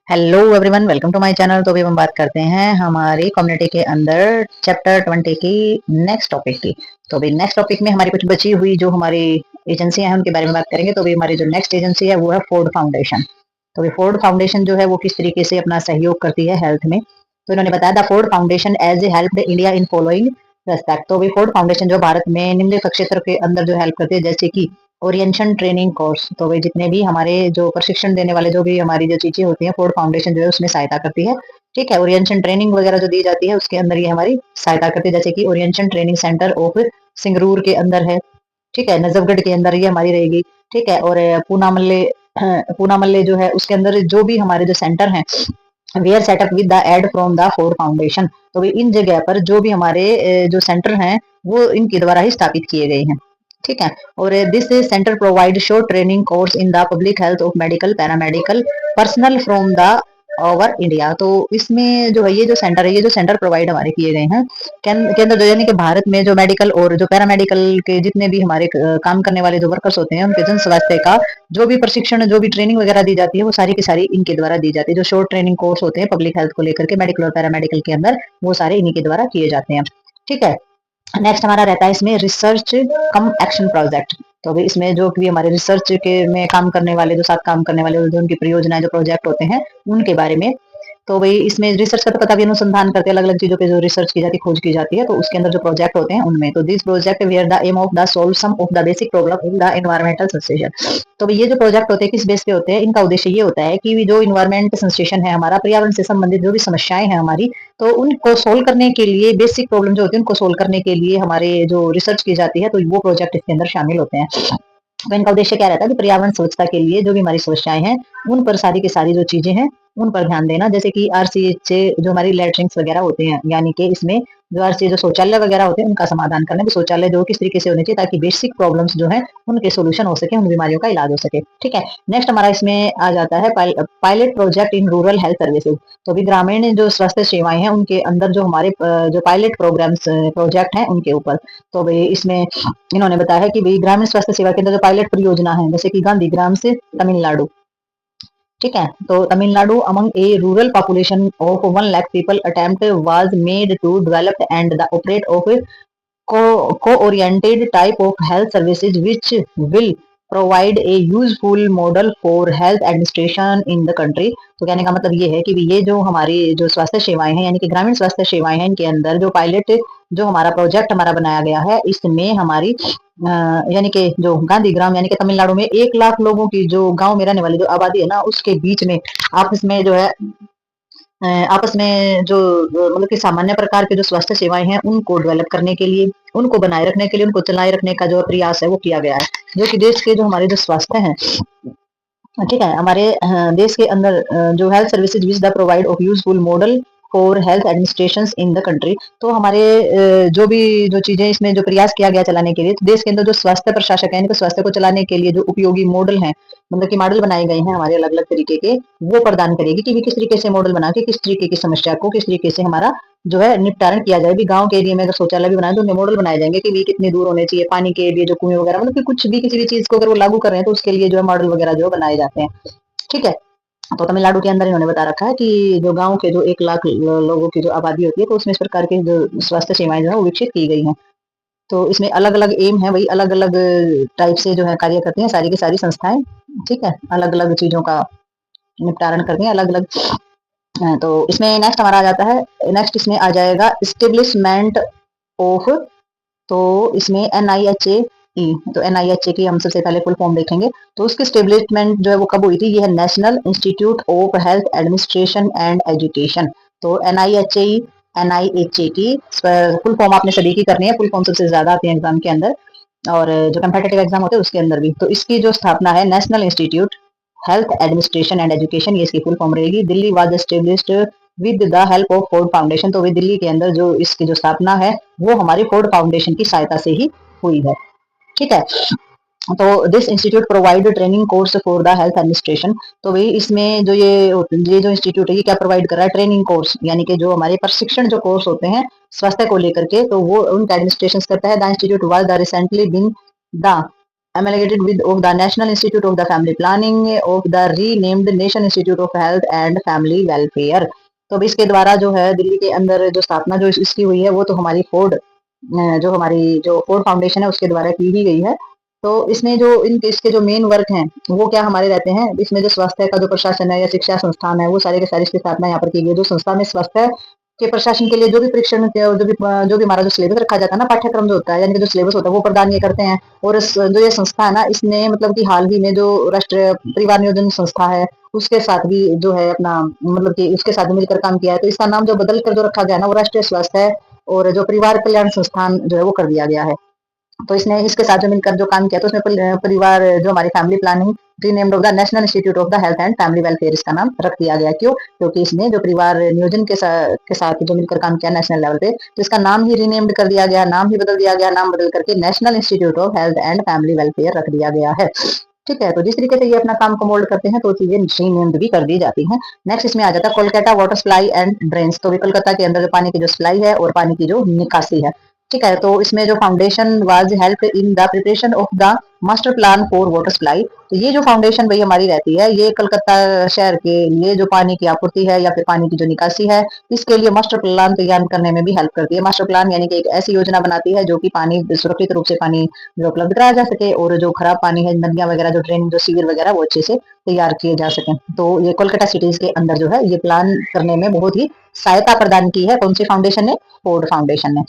Hello everyone, welcome to my channel. तो अभी हम बात करते हैं हमारी कम्युनिटी के अंदर चैप्टर 20 की नेक्स्ट टॉपिक की। तो अभी नेक्स्ट टॉपिक में हमारी कुछ बची हुई जो हमारी एजेंसियां हैं उनके बारे में बात करेंगे। तो अभी हमारी जो नेक्स्ट एजेंसी है वो है फोर्ड फाउंडेशन। तो अभी फोर्ड फाउंडेशन जो है वो किस तरीके से अपना सहयोग करती है हेल्थ में। तो इन्होंने बताया the Ford foundation as a help India in following respect. तो अभी फोर्ड फाउंडेशन जो भारत में निम्नलिखित क्षेत्र के अंदर जो हेल्प करती है, जैसे कि ओरिएंटेशन ट्रेनिंग कोर्स। तो वे जितने भी हमारे जो प्रशिक्षण देने वाले जो भी हमारी जो चीजें होती हैं, फोर्ड फाउंडेशन जो है उसमें सहायता करती है। ठीक है, ओरिएंटेशन ट्रेनिंग वगैरह जो दी जाती है उसके अंदर ये हमारी सहायता करती है, जैसे कि ओरिएंटेशन ट्रेनिंग सेंटर ऑफ सिंगरूर के अंदर है। ठीक है, नजफगढ़ के अंदर ये हमारी रहेगी। ठीक है, और पूनामल्ले जो है उसके अंदर जो भी हमारे जो सेंटर हैं, we are setup with the aid from the Ford foundation. तो भी इन जगह पर जो भी हमारे जो सेंटर हैं वो इनके द्वारा ही स्थापित किए गए हैं। ठीक है, और this centre provide short training course in the public health of medical paramedical personal from the over India. तो इसमें जो है ये जो सेंटर है, ये जो सेंटर प्रोवाइड हमारे किए गए हैं केंद्र जो यानी कि भारत में जो मेडिकल और जो पैरामेडिकल के जितने भी हमारे काम करने वाले जो वर्कर्स होते हैं उनके जन स्वास्थ्य का जो भी प्रशिक्षण जो भी ट्रेनिंग वगैरह दी जाती है वो सारी की सारी इनके द्वारा दी जाती है। जो शॉर्ट ट्रेनिंग कोर्स होते हैं पब्लिक हेल्थ को लेकर के मेडिकल और पैरामेडिकल के अंदर, वो सारे इन्हीं के द्वारा किए जाते हैं। ठीक है, नेक्स्ट हमारा रहता है इसमें रिसर्च कम एक्शन प्रोजेक्ट। तो अभी इसमें जो भी हमारे रिसर्च के में काम करने वाले जो साथ काम करने वाले जो उनकी परियोजनाएं जो प्रोजेक्ट होते हैं उनके बारे में। तो भाई इसमें रिसर्च का तो पता भी, अनुसंधान करके अलग अलग चीजों पे जो रिसर्च की जाती है, खोज की जाती है, तो उसके अंदर जो प्रोजेक्ट होते हैं उनमें तो this project where the aim of the solve some of the basic problem in the environmental sensation. तो ये जो प्रोजेक्ट होते हैं किस बेस पे होते हैं, इनका उद्देश्य ये होता है कि जो इन्वायरमेंट सेंसेशन है हमारा, पर्यावरण से संबंधित जो भी समस्याएं हैं हमारी, तो उनको सोल्व करने के लिए, बेसिक प्रॉब्लम जो होती है उनको सोल्व करने के लिए हमारे जो रिसर्च की जाती है, तो वो प्रोजेक्ट इसके अंदर शामिल होते हैं। तो इनका उद्देश्य क्या रहता है कि पर्यावरण स्वच्छता के लिए जो भी हमारी समस्याएं हैं उन पर सारी की सारी जो चीजें हैं उन पर ध्यान देना, जैसे कि आरसीएच जो हमारी लैट्रिन्स वगैरह होते हैं, यानी कि इसमें जो आरसीएच जो शौचालय वगैरह होते हैं उनका समाधान करना, कि शौचालय जो किस तरीके से होने चाहिए ताकि बेसिक प्रॉब्लम्स जो है उनके सोल्यूशन हो सके, उन बीमारियों का इलाज हो सके। ठीक है, नेक्स्ट हमारा इसमें आ जाता है pilot project in rural health services. तो अभी ग्रामीण जो स्वास्थ्य सेवाएं हैं उनके अंदर जो हमारे जो पायलट प्रोग्राम्स प्रोजेक्ट हैं उनके ऊपर। तो भाई इसमें इन्होंने बताया है कि भाई ग्रामीण स्वास्थ्य सेवा के अंदर जो पायलट परियोजना है, जैसे कि गांधी ग्राम से तमिलनाडु। ठीक है, तो Tamil Nadu among a rural population of 1 lakh people attempt was made to develop and the operate of co-oriented type of health services which will provide a useful model for health administration in the country। तो कहने का मतलब ये है कि ये जो हमारी जो स्वास्थ्य सेवाएं हैं, यानी कि ग्रामीण स्वास्थ्य सेवाएं हैं, इनके अंदर जो पायलट जो हमारा प्रोजेक्ट हमारा बनाया गया है, इसमें हमारी यानी कि जो गांधी ग्राम यानी कि तमिलनाडु में 1 लाख लोगों की जो गांव में रहने वाली जो आबादी है ना, उसके बीच में आपस में जो है आपस में जो मतलब कि सामान्य प्रकार के जो स्वास्थ्य सेवाएं हैं उनको डेवलप करने के लिए, उनको बनाए रखने के लिए, उनको चलाए रखने का जो प्रयास है वो किया गया है, जो कि देश के जो हमारे जो स्वास्थ्य हैं, ठीक है, हमारे देश के अंदर जो health services which the provide of useful model for health administration in the country. तो हमारे जो भी जो चीजें इसमें जो प्रयास किया गया चलाने के लिए, तो देश के अंदर जो स्वास्थ्य प्रशासक है, यानी स्वास्थ्य को चलाने के लिए जो उपयोगी मॉडल हैं, मतलब कि मॉडल बनाए गए हैं हमारे अलग अलग तरीके के, वो प्रदान करेगी कि किस तरीके से मॉडल बना के किस तरीके की समस्या को किस तरीके से हमारा जो है निपटारण किया जाए। भी गांव के एरिया में अगर शौचालय भी बनाए तो उनके मॉडल बनाए जाएंगे कि भी कितनी दूर होने चाहिए पानी के लिए, जो कुएं वगैरह, मतलब कि कुछ भी किसी भी चीज को अगर वो लागू कर रहे हैं तो उसके लिए जो है मॉडल वगैरह जो बनाए जाते हैं। ठीक है, तो तमिलनाडु के अंदर इन्होंने बता रखा है कि जो गांव के जो 1 लाख लोगों की जो आबादी होती है, तो उसमें इस प्रकार की जो स्वास्थ्य सेवाएं जो है वो विकसित की गई हैं। तो इसमें अलग अलग एम है, वही अलग अलग टाइप से जो है कार्य करती हैं सारी की सारी संस्थाएं। ठीक है, अलग अलग चीजों का निपटारण करती हैं अलग अलग। तो इसमें नेक्स्ट हमारा आ जाता है, नेक्स्ट इसमें आ जाएगा इस्टेब्लिशमेंट ऑफ। तो इसमें NIHA। तो NIHA की हम सबसे पहले फुल फॉर्म देखेंगे। तो उसकी स्टेब्लिशमेंट जो है वो कब हुई थी, ये है national institute of health administration and education. तो NIHA की फुल फॉर्म आपने सभी की करनी है, फुल फॉर्म सबसे ज्यादा आती है एग्जाम के अंदर, और जो कंपेटिटिव एग्जाम होते हैं उसके अंदर भी। तो इसकी जो स्थापना है national institute health administration and education, ये इसकी फुल फॉर्म रहेगी। Delhi was established with the help of Ford foundation. तो वे दिल्ली के अंदर जो इसकी जो स्थापना है वो हमारी फोर्ड फाउंडेशन की सहायता से ही हुई है। ठीक है, तो this institute provide training course for the health administration. तो भाई इसमें जो ये जो इंस्टीट्यूट है ये क्या प्रोवाइड कर रहा है, ट्रेनिंग कोर्स, यानी कि जो हमारे प्रशिक्षण जो कोर्स होते हैं स्वास्थ्य को लेकर के, तो वो उनका एडमिनिस्ट्रेशन करता है। The institute was the recently been the amalgamated with of the National Institute of the Family Planning of the renamed Nation Institute of Health and Family Welfare। तो अब इसके द्वारा जो है दिल्ली के अंदर जो स्थापना जो इसकी हुई है वो तो हमारी फोर्ड जो हमारी जो फोर्ड फाउंडेशन है उसके द्वारा की ही गई है। तो इसमें जो इसके जो मेन वर्क हैं वो क्या हमारे रहते हैं, इसमें जो स्वास्थ्य का जो प्रशासन है या शिक्षा संस्थान है वो सारे के सारे इसकी स्थापना यहाँ पर की गई। जो संस्था में स्वास्थ्य के प्रशासन के लिए जो भी परीक्षण जो भी हमारा जो सिलेबस रखा जाता है ना, पाठ्यक्रम जो होता है यानी कि जो सिलेबस होता है वो प्रदान ये करते हैं। और जो ये संस्था है ना इसने मतलब कि हाल ही में जो राष्ट्रीय परिवार नियोजन संस्था है उसके साथ भी जो है अपना मतलब कि उसके साथ मिलकर काम किया है। तो इसका नाम जो बदल कर जो रखा गया ना वो राष्ट्रीय स्वास्थ्य और जो परिवार कल्याण संस्थान जो है वो कर दिया गया है। तो इसने इसके साथ जो मिलकर जो काम किया तो उसमें परिवार जो हमारी family planning renamed of the national institute of the health and family welfare इसका नाम रख दिया गया। क्यों? क्योंकि इसने जो परिवार नियोजन के साथ जो मिलकर काम किया नेशनल लेवल पे तो इसका नाम ही रीनेम्ड कर दिया गया, नाम ही बदल दिया गया, नाम बदल करके national institute of health and family welfare रख दिया गया है। ठीक है, तो जिस तरीके से ये अपना काम को मोल्ड करते हैं तो चीजें रीनेम्ड भी कर दी जाती हैं। नेक्स्ट इसमें आ जाता है Kolkata water supply and drains. तो कोलकाता के अंदर जो पानी की जो सप्लाई है और पानी की जो निकासी है। ठीक है, तो इसमें जो foundation was help in the preparation of the master plan for water supply. तो ये जो फाउंडेशन भाई हमारी रहती है ये कलकत्ता शहर के लिए जो पानी की आपूर्ति है या फिर पानी की जो निकासी है इसके लिए मास्टर प्लान तैयार करने में भी हेल्प करती है। मास्टर प्लान यानी कि एक ऐसी योजना बनाती है जो कि पानी सुरक्षित रूप से पानी जो उपलब्ध कराया जा सके और जो खराब पानी है नदियां वगैरह जो ड्रेन जो सीवर वगैरह वो अच्छे से तैयार किए जा सके। तो ये कोलकाता सिटीज के अंदर जो है ये प्लान करने में बहुत ही सहायता प्रदान की है। कौन सी फाउंडेशन ने? फोर्ड फाउंडेशन ने।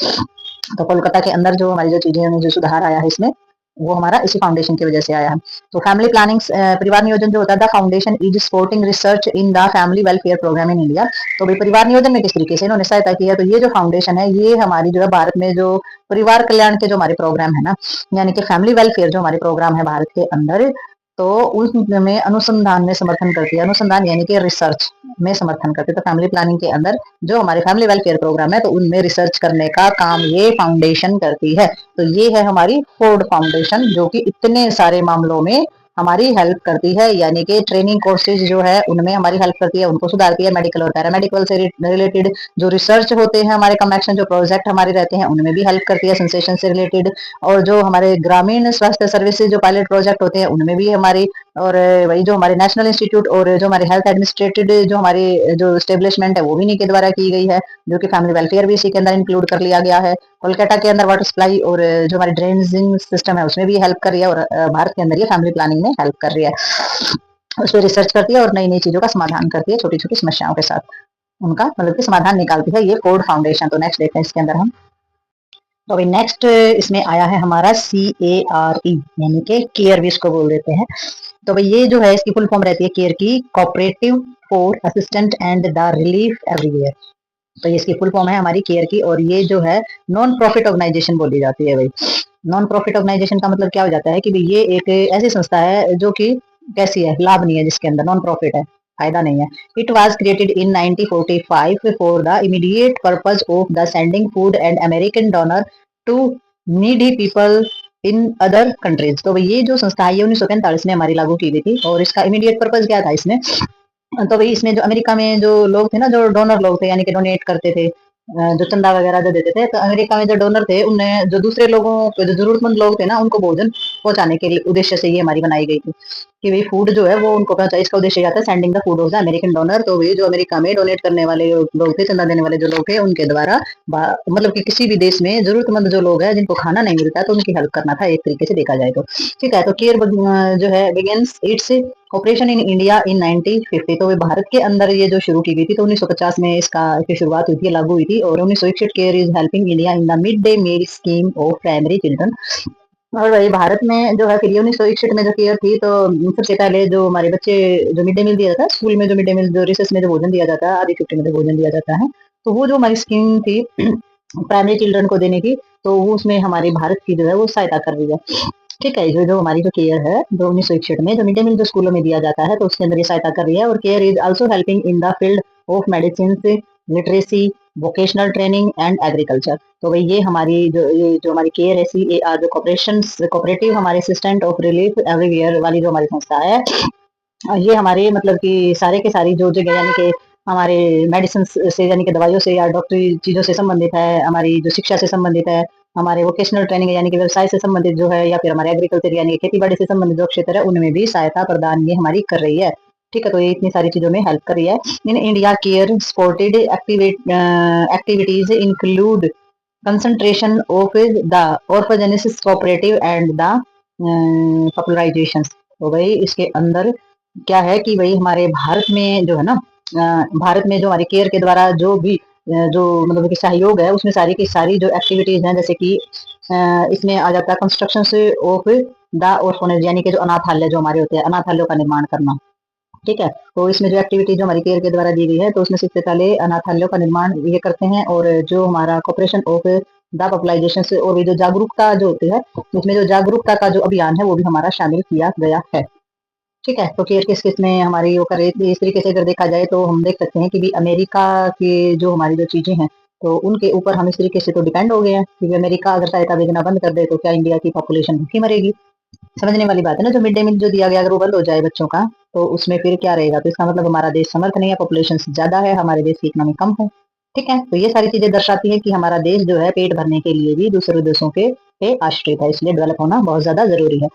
तो कोलकाता के अंदर जो हमारी जो चीजें जो सुधार आया है इसमें वो हमारा इसी फाउंडेशन की वजह से आया है। तो फैमिली प्लानिंग परिवार नियोजन जो होता है the foundation is supporting research in the family welfare programme in India. तो भाई परिवार नियोजन में किस तरीके से इन्होंने सहायता की है, तो ये जो फाउंडेशन है ये हमारी जो है भारत में जो परिवार कल्याण के जो हमारे प्रोग्राम है ना यानी कि फैमिली वेलफेयर जो हमारे प्रोग्राम है भारत के अंदर तो उसमें अनुसंधान में समर्थन करती है। अनुसंधान यानी कि रिसर्च में समर्थन करती है। तो फैमिली प्लानिंग के अंदर जो हमारे फैमिली वेलफेयर प्रोग्राम है तो उनमें रिसर्च करने का काम ये फाउंडेशन करती है। तो ये है हमारी फोर्ड फाउंडेशन जो कि इतने सारे मामलों में हमारी हेल्प करती है यानी कि ट्रेनिंग कोर्सेज जो है उनमें हमारी हेल्प करती है, उनको सुधारती है। मेडिकल और पैरामेडिकल से रिलेटेड जो रिसर्च होते हैं हमारे कम एक्शन जो प्रोजेक्ट हमारे रहते हैं उनमें भी हेल्प करती है सेंसेशन से रिलेटेड। और जो हमारे ग्रामीण स्वास्थ्य सर्विसेज जो पायलट प्रोजेक्ट होते हैं उनमें भी हमारी और वही जो हमारे नेशनल इंस्टीट्यूट और जो हमारे हेल्थ एडमिनिस्ट्रेटेड जो हमारी जो स्टेब्लिशमेंट है वो भी इन्हीं के द्वारा की गई है जो कि फैमिली वेलफेयर भी इसी के अंदर इंक्लूड कर लिया गया है। कोलकाता के अंदर वाटर सप्लाई और जो हमारे ड्रेनेजिंग सिस्टम है उसमें भी हेल्प कर रही है और भारत के अंदर ये फैमिली प्लानिंग में हेल्प कर रही है। उस पर रिसर्च करती है और नई नई चीजों का समाधान करती है, छोटी छोटी समस्याओं के साथ उनका मतलब कि समाधान निकालती है ये फोर्ड फाउंडेशन। तो नेक्स्ट देखते हैं इसके अंदर हम। तो अभी नेक्स्ट इसमें आया है हमारा CARE यानी कि केयर भी इसको बोल देते हैं। तो भाई ये जो है इसकी फुल फॉर्म रहती है केयर की cooperative for assistant and the relief everywhere. तो ये इसकी फुल फॉर्म है हमारी केयर की और ये जो है नॉन प्रॉफिट ऑर्गेनाइजेशन बोली जाती है। भाई नॉन प्रॉफिट ऑर्गेनाइजेशन का मतलब क्या हो जाता है कि भाई ये एक ऐसी संस्था है जो कि कैसी है, लाभ नहीं है, जिसके अंदर नॉन प्रॉफिट है, फायदा नहीं है। It was created in 1945 for the immediate purpose of the sending food and American donor to needy people in other countries. तो ये जो संस्था है ये 1945 में हमारी लागू की गई थी और इसका इमीडिएट पर्पज क्या था इसमें, तो भाई इसमें जो अमेरिका में जो लोग थे ना जो डोनर लोग थे यानी कि डोनेट करते थे जो चंदा वगैरह जो देते थे, तो अमेरिका में जो डोनर थे उन्हें जो दूसरे लोगों को जो जरूरतमंद लोग थे ना उनको भोजन पहुंचाने के लिए उद्देश्य से ये हमारी बनाई गई थी कि भाई फूड जो है वो उनको पहुंचा। इसका उद्देश्य क्या था, sending the food of the American donor. तो भाई जो अमेरिका में डोनेट करने वाले लोग थे, चंदा देने वाले जो लोग थे उनके द्वारा मतलब कि किसी भी देश में जरूरतमंद जो लोग हैं जिनको खाना नहीं मिलता तो उनकी हेल्प करना था एक तरीके से देखा जाए तो। ठीक है, तो केयर जो है begins its operation in India in 1950। तो भारत के अंदर ये जो शुरू की गई थी तो 1950 में इसका की शुरुआत हुई थी, लागू हुई थी। और 1961 CARE is helping India in the mid day meal scheme of primary children. और वही भारत में जो है फिर 1961 में जो केयर थी तो सबसे पहले जो हमारे बच्चे जो मिड डे मील दिया जाता है स्कूल में, जो मिड डे मील जो रिसेस में जो भोजन दिया जाता है, आधी छुट्टी में जो भोजन दिया जाता है, तो वो जो हमारी स्कीम थी प्राइमरी चिल्ड्रन को देने की, तो वो उसमें हमारे भारत की जो है वो सहायता कर रही है। ठीक है, जो जो हमारी जो केयर है जो 1961 में जो मिड डे मील जो स्कूलों में दिया जाता है तो उसके अंदर ये सहायता कर रही है। और care is also helping in the field of medicine, literacy, vocational training and agriculture. तो भाई ये जो हमारी केयर है CAR जो कोऑपरेटिव हमारे असिस्टेंट ऑफ रिलीफ एवरीवेयर वाली जो हमारी संस्था है, ये हमारे मतलब कि सारे के सारी जो जगह यानी कि हमारे मेडिसिन से यानी कि दवाइयों से या डॉक्टरी चीजों से संबंधित है, हमारी जो शिक्षा से संबंधित है, हमारे वोकेशनल ट्रेनिंग यानी कि व्यवसाय से संबंधित जो है, या फिर हमारे एग्रीकल्चर यानी खेती बाड़ी से संबंधित जो क्षेत्र है उनमें भी सहायता प्रदान ये हमारी कर रही है। ठीक है, तो ये इतनी सारी चीजों में हेल्प कर रही है। In India care supported activities include concentration of the orthogenesis cooperative and the popularizations। तो भाई इसके अंदर क्या है कि भाई हमारे भारत में जो है ना, भारत में जो हमारे केयर के द्वारा जो भी जो मतलब कि सहयोग है उसमें सारी की सारी जो एक्टिविटीज हैं, जैसे कि इसमें आ जाता है कंस्ट्रक्शन ऑफ द ऑर्फनेज यानी कि जो अनाथालय जो हमारे होते हैं, अनाथालयों का निर्माण करना। ठीक है, तो इसमें जो एक्टिविटी जो हमारी केयर के द्वारा दी गई है, तो उसमें सबसे पहले अनाथालयों का निर्माण ये करते हैं, और जो हमारा कॉपरेशन ऑफ द पॉपुलाइजेशन से, और भी जो जागरूकता जो होती है उसमें जो जागरूकता का जो अभियान है वो भी हमारा शामिल किया गया है। ठीक है, तो केयर किस किस में हमारी वो करे, इस तरीके से अगर देखा जाए तो हम देख सकते हैं कि भी अमेरिका के जो हमारी जो चीजें हैं तो उनके ऊपर हम इस तरीके से तो डिपेंड हो गए हैं, क्योंकि अमेरिका अगर सहायता भेजना बंद कर दे तो क्या इंडिया की पॉपुलेशन भूखी मरेगी। समझने वाली बात है ना, जो मिड डे मील जो दिया गया अगर वो बंद हो जाए बच्चों का, तो उसमें फिर क्या रहेगा, तो इसका मतलब हमारा देश समर्थ नहीं है, पॉपुलेशन ज्यादा है, हमारे देश की इकोनॉमी कम है। ठीक है, तो ये सारी चीजें दर्शाती है कि हमारा देश जो है पेट भरने के लिए भी दूसरे देशों के पे आश्रित है, इसलिए डेवलप होना बहुत ज्यादा जरूरी है।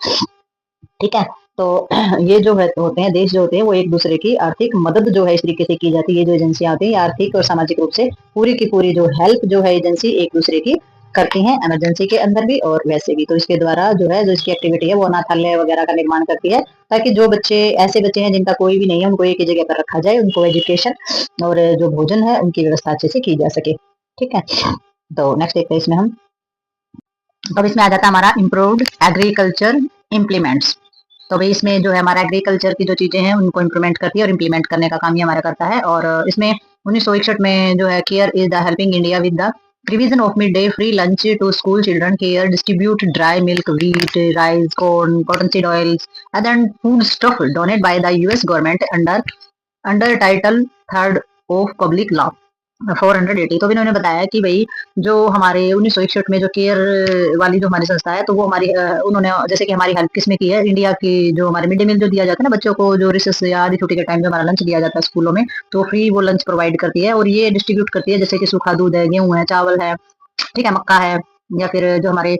ठीक है, तो ये जो है होते हैं देश जो होते हैं वो एक दूसरे की आर्थिक मदद जो है इस तरीके से की जाती है। ये जो एजेंसियां होती हैं आर्थिक और सामाजिक रूप से पूरी की पूरी जो हेल्प जो है एजेंसी एक दूसरे की करती हैं, इमरजेंसी के अंदर भी और वैसे भी। तो इसके द्वारा जो है जो इसकी एक्टिविटी है वो अनाथालय वगैरह का निर्माण करती है, ताकि जो बच्चे ऐसे बच्चे हैं जिनका कोई भी नहीं है उनको एक ही जगह पर रखा जाए, उनको एजुकेशन और जो भोजन है उनकी व्यवस्था अच्छे से की जा सके। ठीक है, तो नेक्स्ट देखते हैं इसमें हम। अब इसमें आ जाता है हमारा इम्प्रूव्ड एग्रीकल्चर इम्प्लीमेंट्स। तो भाई इसमें जो है हमारा एग्रीकल्चर की जो चीजें हैं उनको इम्प्लीमेंट करती है, और इम्प्लीमेंट करने का काम ये हमारा करता है। और इसमें 1961 में जो है CARE is the helping India with the provision of mid day free lunch to school children, CARE distribute dry milk, wheat, rice, corn, cotton seed oils other food stuff donate by the US government under under title third of public law 480। तो भी इन्होंने बताया कि भाई जो हमारे 1961 में जो केयर वाली जो हमारी संस्था है, तो वो हमारी उन्होंने जैसे कि हमारी हेल्प किसमें की है, इंडिया की जो हमारे मिड डे मील जो दिया जाता है ना बच्चों को, जो रिसेस या आधी छुट्टी के टाइम जो हमारा लंच दिया जाता है स्कूलों में, तो फ्री वो लंच प्रोवाइड करती है, और ये डिस्ट्रीब्यूट करती है, जैसे कि सूखा दूध है, गेहूं है, चावल है, ठीक है, मक्का है, या फिर जो हमारे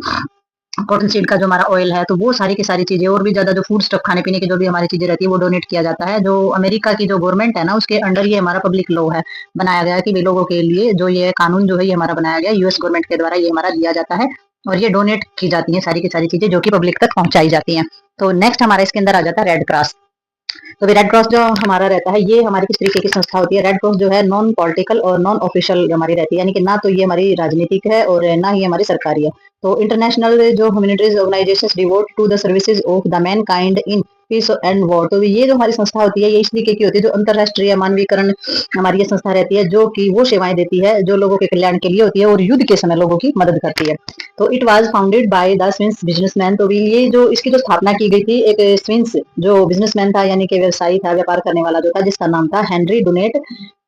कॉटन सीड का जो हमारा ऑयल है, तो वो सारी की सारी चीजें और भी ज्यादा जो फूड स्टफ खाने पीने की जो भी हमारी चीजें रहती है वो डोनेट किया जाता है। जो अमेरिका की जो गवर्नमेंट है ना उसके अंडर ये हमारा पब्लिक लॉ है, बनाया गया है कि वे लोगों के लिए जो ये कानून जो है ये हमारा बनाया गया यूएस गवर्नमेंट के द्वारा, ये हमारा दिया जाता है, और ये डोनेट की जाती है सारी की सारी चीजें जो कि पब्लिक तक पहुंचाई जाती है। तो नेक्स्ट हमारा इसके अंदर आ जाता है रेड क्रॉस। तो रेड क्रॉस जो हमारा रहता है ये हमारी किस तरीके की संस्था होती है, रेड क्रॉस जो है नॉन पॉलिटिकल और नॉन ऑफिशियल हमारी रहती है, यानी कि ना तो ये हमारी राजनीतिक है और ना ही हमारी सरकारी है। तो इंटरनेशनल जो humanities organisations devote to the services of the mankind in peace and war. तो ये जो हमारी संस्था होती है ये इस तरीके की होती है, जो अंतरराष्ट्रीय मानवीकरण हमारी ये संस्था रहती है, जो कि वो सेवाएं देती है जो लोगों के कल्याण के लिए होती है और युद्ध के समय लोगों की मदद करती है। तो it was founded by the Swiss businessman. तो ये जो इसकी जो स्थापना की गई थी, एक स्विस जो बिजनेसमैन था यानी कि व्यवसायी था, व्यापार करने वाला जो था, जिसका नाम था हेनरी डुनेट,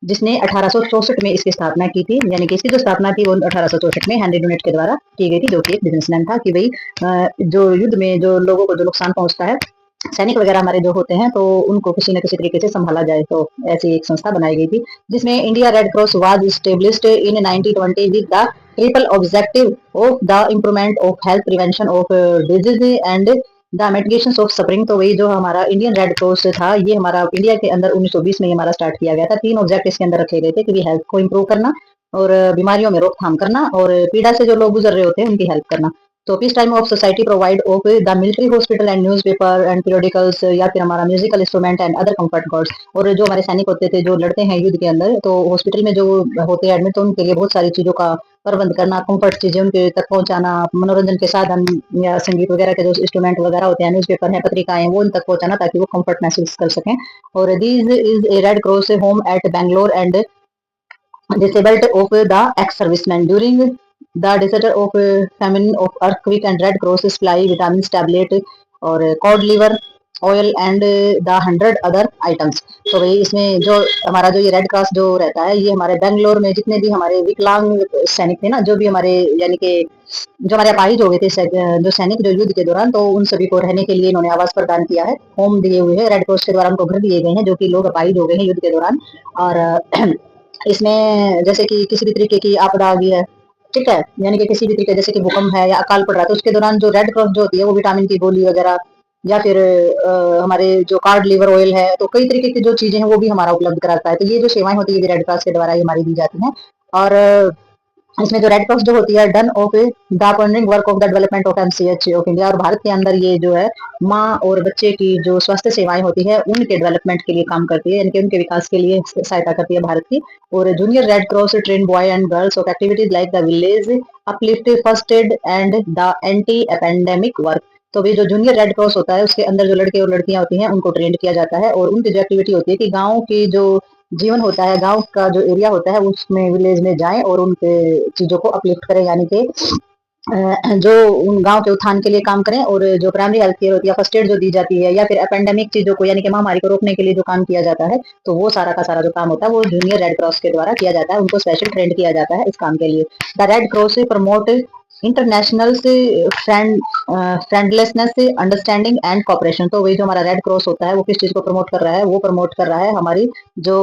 जिसने 1864 में इसकी स्थापना की थी। यानी कि इसकी जो स्थापना थी वो 1864 में हेनरी डुनेट के द्वारा की गई थी, जो कि एक बिजनेसमैन था, कि भाई जो युद्ध में जो लोगों को जो नुकसान पहुंचता है, सैनिक वगैरह हमारे जो होते हैं, तो उनको किसी न किसी तरीके से संभाला जाए, तो ऐसी एक संस्था बनाई गई थी, जिसमें India red cross was established in 1920 with the triple objective of the improvement of health, prevention of disease and the mitigation of suffering. तो वही जो हमारा इंडियन रेड क्रॉस था ये हमारा इंडिया के अंदर 1920 में हमारा स्टार्ट किया गया था। 3 ऑब्जेक्ट इसके अंदर रखे गए थे कि हेल्थ को इम्प्रूव करना, और बीमारियों में रोकथाम करना, और पीड़ा से जो लोग गुजर रहे होते हैं उनकी हेल्प करना। तो peace time of society provide of the military hospital and newspaper and periodicals, या फिर हमारा musical instrument and other comfort goods. और जो हमारे सैनिक होते थे जो लड़ते हैं युद्ध के अंदर, तो हॉस्पिटल में जो होते हैं एडमिट, तो उनके लिए बहुत सारी चीजों का प्रबंध करना, कंफर्ट चीजें उनके तक पहुंचाना, मनोरंजन के साधन या संगीत वगैरह के जो इंस्ट्रूमेंट वगैरह होते हैं, न्यूज़पेपर है, पत्रिकाएं, वो उन तक पहुंचाना ताकि वो कंफर्ट महसूस कर सकें। और these is a red cross home at Bangalore and disabled of the ex-servicemen during the disaster of famine of earthquake, and red cross supply vitamins tablet और cod liver oil and the 100 other items. तो भाई इसमें जो हमारा जो ये red cross जो रहता है ये हमारे बेंगलोर में जितने भी हमारे विकलांग सैनिक थे ना, जो भी हमारे यानी कि जो हमारे अपाहिज हो गए थे जो सैनिक जो युद्ध के दौरान, तो उन सभी को रहने के लिए इन्होंने आवास प्रदान किया है, होम दिए हुए हैं, रेड क्रॉस के द्वारा उनको घर दिए गए हैं जो कि लोग अपाहिज हो गए हैं युद्ध के दौरान। और इसमें जैसे कि किसी भी तरीके की आपदा आ गई है, ठीक है, यानी कि किसी भी तरीके जैसे कि भूकंप है या अकाल पड़ रहा है तो उसके दौरान जो रेड क्रॉस जो होती है वो विटामिन की गोली वगैरह या फिर हमारे जो कार्ड लीवर ऑयल है तो कई तरीके की जो चीजें हैं वो भी हमारा उपलब्ध कराता है। तो ये जो सेवाएं होती है रेड क्रॉस के द्वारा ही हमारी दी जाती हैं। और इसमें जो रेड क्रॉस जो होती है done of the funding work of the development of MCH of India, और भारत के अंदर ये जो है माँ और बच्चे की जो स्वास्थ्य सेवाएं होती है उनके डेवलपमेंट के लिए काम करती है, यानी कि उनके विकास के लिए सहायता करती है भारत की। और junior red cross train boy and girls of activities like the village uplift first aid and the anti epidemic work. तो भी जो जूनियर रेड क्रॉस होता है उसके अंदर जो लड़के और लड़कियां होती हैं उनको ट्रेन किया जाता है, और उनकी जो एक्टिविटी होती है कि गाँव की जो जीवन होता है, गांव का जो एरिया होता है उसमें विलेज में जाएं और उनके चीजों को अपलिफ्ट करें, यानी कि जो उन गांव के उत्थान के लिए काम करें। और जो प्राइमरी हेल्थ केयर होती है, फर्स्ट एड जो दी जाती है, या फिर एपेंडेमिक चीजों को यानी कि महामारी को रोकने के लिए जो काम किया जाता है तो वो सारा का सारा जो काम होता है वो जूनियर रेड क्रॉस के द्वारा किया जाता है, उनको स्पेशल ट्रेंड किया जाता है इस काम के लिए। The red cross promote international से फ्रेंडलेसनेस अंडरस्टैंडिंग एंड कॉपरेशन। तो वही जो हमारा रेड क्रॉस होता है वो किस चीज को प्रमोट कर रहा है, वो प्रमोट कर रहा है हमारी जो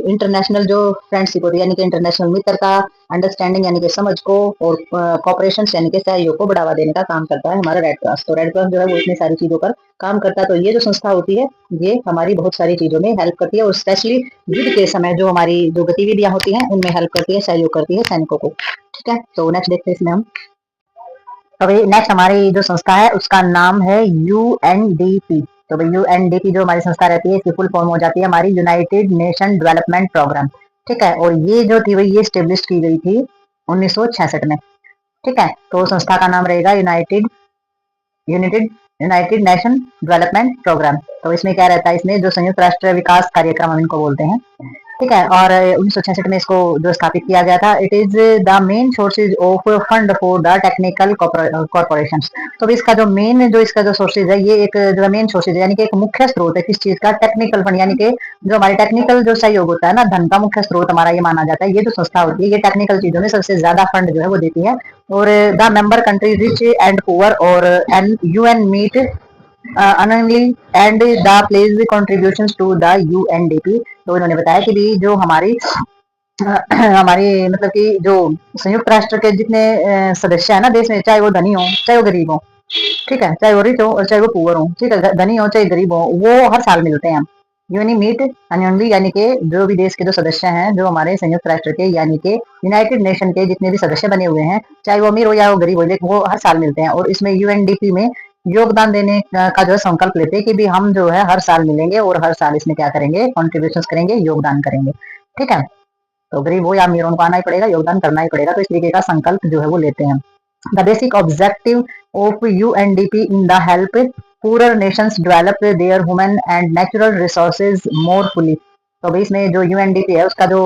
इंटरनेशनल जो फ्रेंडशिप होती है यानी कि इंटरनेशनल मित्रता, अंडरस्टैंडिंग यानी कि समझ को, और कॉपरेशन यानी कि सहयोग को बढ़ावा देने का काम करता है हमारा रेड क्रॉस। तो रेड क्रॉस जो है वो इतनी सारी चीजों पर काम करता है। तो ये जो संस्था होती है ये हमारी बहुत सारी चीजों में हेल्प करती है, और स्पेशली युद्ध के समय जो हमारी जो गतिविधियां होती हैं उनमें हेल्प करती है, सहयोग करती है सैनिकों को। ठीक है, तो नेक्स्ट देखते हैं इसमें हम। तो भाई नेक्स्ट हमारी जो संस्था है उसका नाम है यूएनडीपी। तो भाई यूएनडीपी जो हमारी संस्था रहती है इसकी फुल फॉर्म हो जाती है हमारी यूनाइटेड नेशन डेवलपमेंट प्रोग्राम। ठीक है, और ये जो थी भाई ये स्टेब्लिश की गई थी 1966 में। ठीक है, तो संस्था का नाम रहेगा United United United nation development programme. तो इसमें क्या रहता है, इसमें जो संयुक्त राष्ट्र विकास कार्यक्रम हम इनको बोलते हैं। ठीक है, और 1966 में इसको जो स्थापित किया गया था, it is the main sources of fund for the technical corporation. तो इसका जो मेन जो इसका जो सोर्सेज है ये एक जो मेन सोर्सेज है यानी कि एक मुख्य स्रोत है किस चीज का, टेक्निकल फंड, यानी कि जो हमारे टेक्निकल जो सहयोग होता है ना, धन का मुख्य स्रोत हमारा ये माना जाता है। ये जो संस्था होती है ये टेक्निकल चीजों में सबसे ज्यादा फंड जो है वो देती है। और the member country rich and poor और an UN meet annually and the plays contributions to the UNDP। तो इन्होंने बताया कि भी जो हमारी हमारी मतलब कि जो संयुक्त राष्ट्र के जितने सदस्य है ना देश में, चाहे वो धनी हो चाहे वो गरीब हो, ठीक है, चाहे वो रिच हो और चाहे वो पुअर हो, ठीक है, धनी हो चाहे गरीब हो, वो हर साल मिलते हैं। यूनी मीट एनुअली, यानी कि जो भी देश के जो सदस्य हैं जो हमारे संयुक्त राष्ट्र के यानी कि यूनाइटेड नेशन के जितने भी सदस्य बने हुए हैं, चाहे वो अमीर हो या वो गरीब हो, लेकिन वो हर साल मिलते हैं। और इसमें यूएनडीपी में योगदान देने का जो है संकल्प लेते हैं कि भी हम जो है हर साल मिलेंगे और हर साल इसमें क्या करेंगे, कॉन्ट्रीब्यूशन करेंगे, योगदान करेंगे। ठीक है, तो गरीब हो या अमीर उनको आना ही पड़ेगा, योगदान करना ही पड़ेगा। तो इस तरीके का संकल्प जो है वो लेते हैं। The basic objective of UNDP in the help poorer nations develop their human and natural resources more fully. तो भाई इसमें जो यूएनडीपी है उसका जो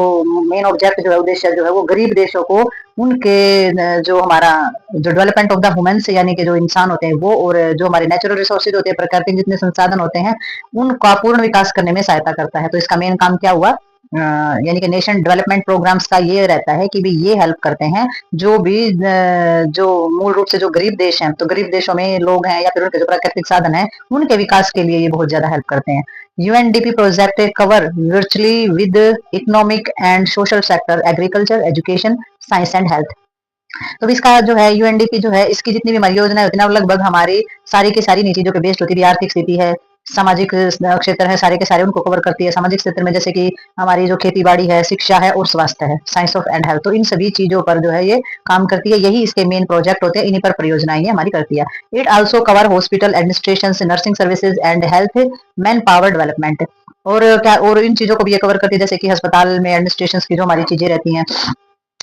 मेन ऑब्जेक्ट जो है, उद्देश्य जो है वो गरीब देशों को उनके जो हमारा जो डेवलपमेंट ऑफ द ह्यूमंस यानी कि जो इंसान होते हैं वो, और जो हमारे नेचुरल रिसोर्सेज होते हैं, प्रकृति जितने संसाधन होते हैं उनका पूर्ण विकास करने में सहायता करता है। तो इसका मेन काम क्या हुआ, यानी कि नेशन डेवलपमेंट प्रोग्राम्स का ये रहता है कि भी ये हेल्प करते हैं जो भी जो मूल रूप से जो गरीब देश हैं, तो गरीब देशों में लोग हैं या फिर उनके जो प्राकृतिक साधन है उनके विकास के लिए ये बहुत ज्यादा हेल्प करते हैं। UNDP project cover virtually with economic and social sector, agriculture, education, science and health. तो इसका जो है यूएनडीपी जो है इसकी जितनी भी हमारी योजनाएं होती है ना लगभग हमारी सारी की सारी इन चीजों के बेस्ड होती है। आर्थिक स्थिति है, सामाजिक क्षेत्र है, सारे के सारे उनको कवर करती है। सामाजिक क्षेत्र में जैसे कि हमारी जो खेती बाड़ी है, शिक्षा है और स्वास्थ्य है, साइंस ऑफ एंड हेल्थ, तो इन सभी चीजों पर जो है ये काम करती है। यही इसके मेन प्रोजेक्ट होते हैं, इन्हीं पर परियोजनाएं ये हमारी करती है। It also cover hospital administration, nursing services and health man power development. और क्या, और इन चीजों को भी ये कवर करती है जैसे कि अस्पताल में एडमिनिस्ट्रेशन की जो हमारी चीजें रहती हैं,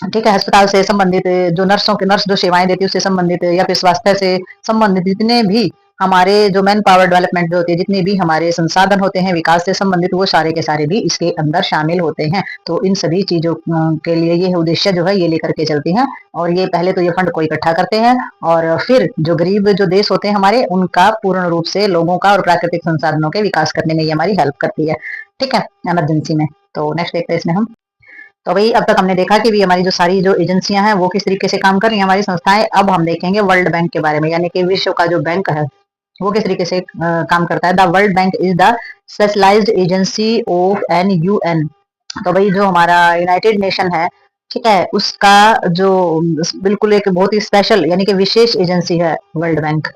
ठीक है, अस्पताल से संबंधित जो नर्सों के नर्स जो सेवाएं देती है उससे संबंधित, या फिर स्वास्थ्य से संबंधित जितने भी हमारे जो मैन पावर डेवलपमेंट जो होती है, जितने भी हमारे संसाधन होते हैं विकास से संबंधित, वो सारे के सारे भी इसके अंदर शामिल होते हैं। तो इन सभी चीजों के लिए ये उद्देश्य जो है ये लेकर के चलती हैं। और ये पहले तो ये फंड को इकट्ठा करते हैं और फिर जो गरीब जो देश होते हैं हमारे उनका पूर्ण रूप से लोगों का और प्राकृतिक संसाधनों के विकास करने में ये हमारी हेल्प करती है। ठीक है, इमरजेंसी में। तो नेक्स्ट देखते हैं इसमें हम। तो भाई अब तक हमने देखा कि भी हमारी जो सारी जो एजेंसियां हैं वो किस तरीके से काम कर रही हैं, हमारी संस्थाएं। अब हम देखेंगे वर्ल्ड बैंक के बारे में, यानी कि विश्व का जो बैंक है वो किस तरीके से काम करता है। The World Bank is the specialised agency of an UN. तो भाई जो हमारा यूनाइटेड नेशन है ठीक है, उसका जो बिल्कुल एक बहुत ही स्पेशल यानी कि विशेष एजेंसी है वर्ल्ड बैंक।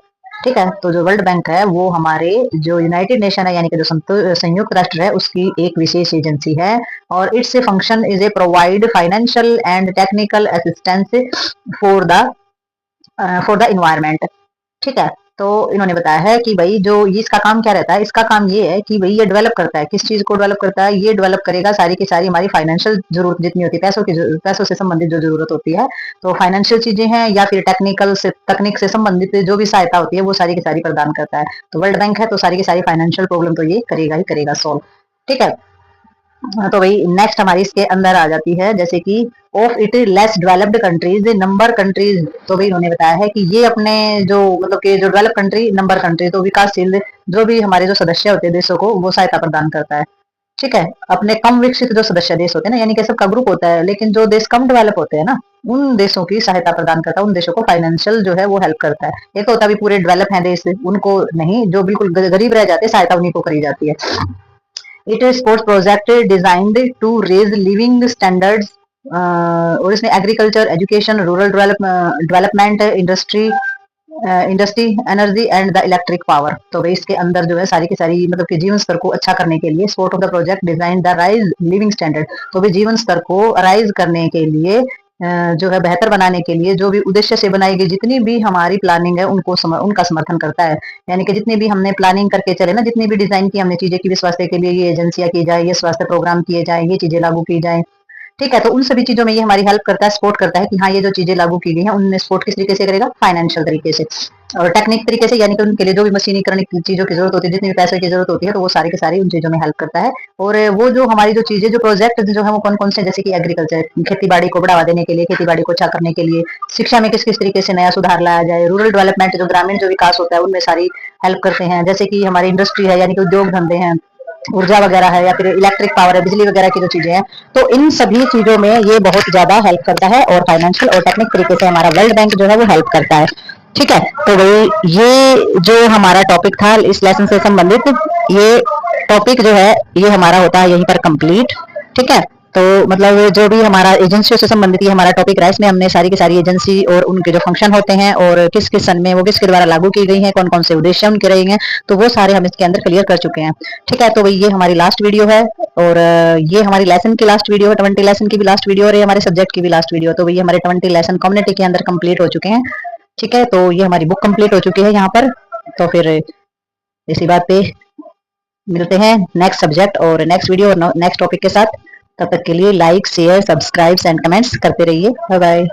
ठीक है, तो जो वर्ल्ड बैंक है वो हमारे जो यूनाइटेड नेशन है यानी कि जो संयुक्त राष्ट्र है उसकी एक विशेष एजेंसी है, और its function is a provide financial and technical assistance for the environment. ठीक है, तो इन्होंने बताया है कि भाई जो ये इसका काम क्या रहता है, इसका काम ये है कि भाई ये डेवलप करता है, किस चीज को डेवलप करता है, ये डेवलप करेगा सारी की सारी हमारी फाइनेंशियल जरूरत जितनी होती है, पैसों से संबंधित जो जरूरत होती है, तो फाइनेंशियल चीजें हैं या फिर तकनीक से संबंधित जो भी सहायता होती है वो सारी की सारी प्रदान करता है। तो वर्ल्ड बैंक है तो सारी की सारी फाइनेंशियल प्रॉब्लम तो ये करेगा ही करेगा सॉल्व। ठीक है, तो वही नेक्स्ट हमारी इसके अंदर आ जाती है, जैसे कि of it less developed countries number countries. तो भी उन्होंने बताया है कि ये अपने जो मतलब कि जो डेवलप कंट्री नंबर कंट्री तो विकासशील जो भी हमारे जो सदस्य होते हैं देशों को वो सहायता प्रदान करता है। ठीक है, अपने कम विकसित जो सदस्य देश होते हैं ना यानी कि सबका ग्रुप होता है, लेकिन जो देश कम डेवलप होते हैं ना उन देशों की सहायता प्रदान करता है, उन देशों को फाइनेंशियल जो है वो हेल्प करता है। एक तो होता है पूरे डेवलप है देश उनको नहीं, जो बिल्कुल गरीब रह जाते हैं सहायता उन्हीं को करी जाती है। It is sports project designed to raise living standards, और इसमें agriculture education rural development industry energy and the electric power. तो भाई इसके अंदर जो है सारी की सारी मतलब कि जीवन स्तर को अच्छा करने के लिए sport of the project design the rise living standard. तो भी जीवन स्तर को राइज करने के लिए जो है बेहतर बनाने के लिए जो भी उद्देश्य से बनाई गई जितनी भी हमारी प्लानिंग है उनका समर्थन करता है। यानी कि जितनी भी हमने प्लानिंग करके चले ना, जितनी भी डिजाइन की हमने चीजें की भी स्वास्थ्य के लिए ये एजेंसियां की जाए, ये स्वास्थ्य प्रोग्राम किए जाए, ये चीजें लागू की जाए। ठीक है, तो उन सभी चीजों में ये हमारी हेल्प करता है, सपोर्ट करता है कि हाँ ये जो चीजें लागू की गई हैं उनमें सपोर्ट किस तरीके से करेगा, फाइनेंशियल तरीके से और टेक्निक तरीके से, यानी कि उनके लिए जो भी मशीनीकरण की चीजों की जरूरत होती है, जितनी भी पैसे की जरूरत होती है, तो वो सारी की सारी उन चीजों में हेल्प करता है। और वो जो हमारी जो चीजें जो प्रोजेक्ट जो है वो कौन कौन से, जैसे कि एग्रीकल्चर खेती बाड़ी को बढ़ावा देने के लिए, खेती बाड़ी को अच्छा करने के लिए, शिक्षा में किस किस तरीके से नया सुधार लाया जाए, रूरल डेवलपमेंट जो ग्रामीण जो विकास होता है उनमें सारी हेल्प करते हैं। जैसे कि हमारी इंडस्ट्री है यानी कि उद्योग धंधे हैं, ऊर्जा वगैरह है या फिर इलेक्ट्रिक पावर है, बिजली वगैरह की जो चीजें हैं, तो इन सभी चीजों में ये बहुत ज्यादा हेल्प करता है और फाइनेंशियल और टेक्निक तरीके से हमारा वर्ल्ड बैंक जो है वो हेल्प करता है। ठीक है, तो भाई ये जो हमारा टॉपिक था इस लेसन से संबंधित, ये टॉपिक जो है ये हमारा होता है यहीं पर कंप्लीट। ठीक है, तो मतलब जो भी हमारा एजेंसियों से संबंधित ये हमारा टॉपिक रहा, इसमें हमने सारी की सारी एजेंसी और उनके जो फंक्शन होते हैं और किस किस सन में वो किसके द्वारा लागू की गई हैं, कौन कौन से उद्देश्य उनके रहे हैं, तो वो सारे हम इसके अंदर क्लियर कर चुके हैं। ठीक है, तो भाई ये हमारी लास्ट वीडियो है और ये हमारी लेसन की लास्ट वीडियो है, 20 लेसन की भी लास्ट वीडियो और ये हमारे सब्जेक्ट की भी लास्ट वीडियो। तो भाई हमारे 20 लेसन कम्युनिटी के अंदर कंप्लीट हो चुके हैं। ठीक है, तो ये हमारी बुक कंप्लीट हो चुकी है यहाँ पर। तो फिर इसी बात पे मिलते हैं नेक्स्ट सब्जेक्ट और नेक्स्ट वीडियो और नेक्स्ट टॉपिक के साथ। तब तक के लिए like share subscribe and comments करते रहिए। Bye bye.